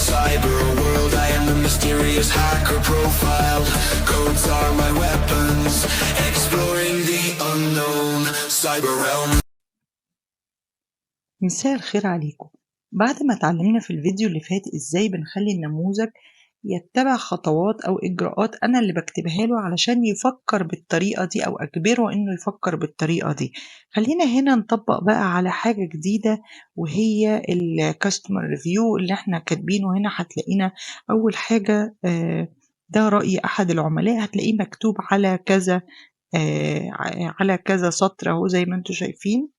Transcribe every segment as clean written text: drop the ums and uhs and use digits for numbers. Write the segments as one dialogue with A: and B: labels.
A: cyber world. I am the mysterious hacker profiled. Codes are my weapons, exploring the unknown cyber realm.
B: مساء الخير عليكم. بعد ما اتعلمنا في الفيديو اللي فات ازاي بنخلي النموذج يتبع خطوات او اجراءات انا اللي بكتبها له علشان يفكر بالطريقة دي او اجبره انه يفكر بالطريقة دي، خلينا هنا نطبق بقى على حاجة جديدة وهي الكاستمر ريفيو اللي احنا كاتبينه. هنا هتلاقينا اول حاجة ده رأي احد العملاء، هتلاقيه مكتوب على كذا على كذا سطر اهو زي ما انتم شايفين.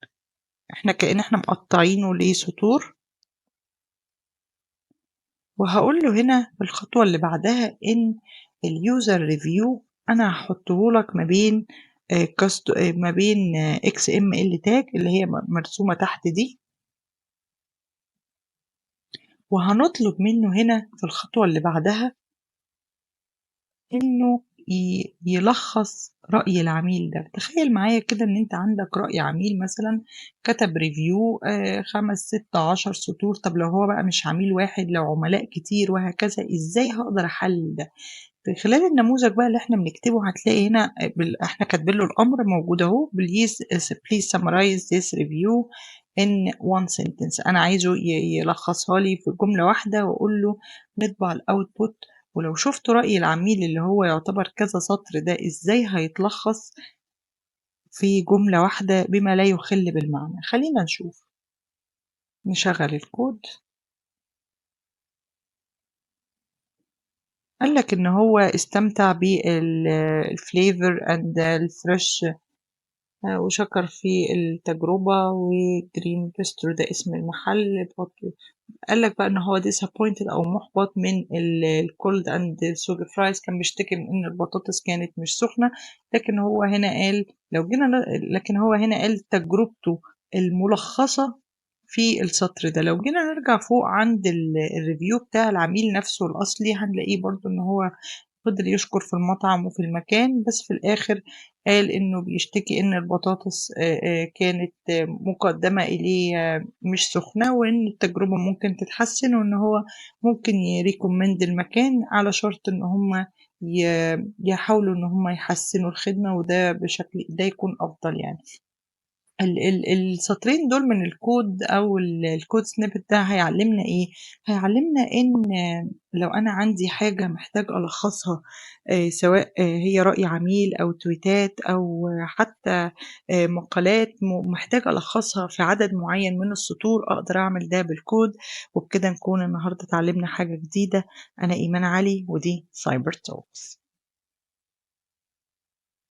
B: كأن احنا مقطعينه لسطور، وهقول له هنا في الخطوة اللي بعدها ان اليوزر ريفيو انا هحطه لك ما بين XML تاج اللي هي مرسومة تحت دي، وهنطلب منه هنا في الخطوة اللي بعدها انه يلخص رأي العميل ده. تخيل معايا كده ان انت عندك رأي عميل مثلا كتب ريفيو 5 6 10 سطور. طب لو هو بقى مش عميل واحد، لو عملاء كتير وهكذا، ازاي هقدر احلل ده؟ في خلال النموذج بقى اللي احنا بنكتبه هتلاقي هنا احنا كاتبين له الامر موجود اهو. please summarize this review in one sentence. انا عايزه يلخصها لي في جملة واحدة، واقول له نطبع الاوتبوت. ولو شفت رأي العميل اللي هو يعتبر كذا سطر ده ازاي هيتلخص في جملة واحدة بما لا يخل بالمعنى. خلينا نشوف، نشغل الكود. قالك ان هو استمتع بالفليفر اند الفريش وشكر في التجربة، وجرين بيسترو ده اسم المحل. قالك بقى ان هو disappointed او محبط من الكولد اند سوج فرايز، كان بيشتكي من ان البطاطس كانت مش سخنة. لكن هو هنا قال لكن هو هنا قال تجربته الملخصة في السطر ده. لو جينا نرجع فوق عند الريفيو بتاع العميل نفسه الأصلي هنلاقيه برضو إن هو فضل يشكر في المطعم وفي المكان، بس في الآخر قال إنه بيشتكي إن البطاطس كانت مقدمة إليه مش سخنة، وإن التجربة ممكن تتحسن، وإن هو ممكن يريكومند المكان على شرط إن هم يحاولوا إن هم يحسنوا الخدمة، وده بشكل ده يكون أفضل يعني. السطرين دول من الكود او الكود سنيبت ده هيعلمنا ايه؟ هيعلمنا ان لو انا عندي حاجة محتاج الخصها، سواء هي رأي عميل او تويتات او حتى مقالات محتاج الخصها في عدد معين من السطور، اقدر اعمل ده بالكود. وبكده نكون النهاردة اتعلمنا حاجة جديدة. انا ايمان علي ودي سايبر توكس.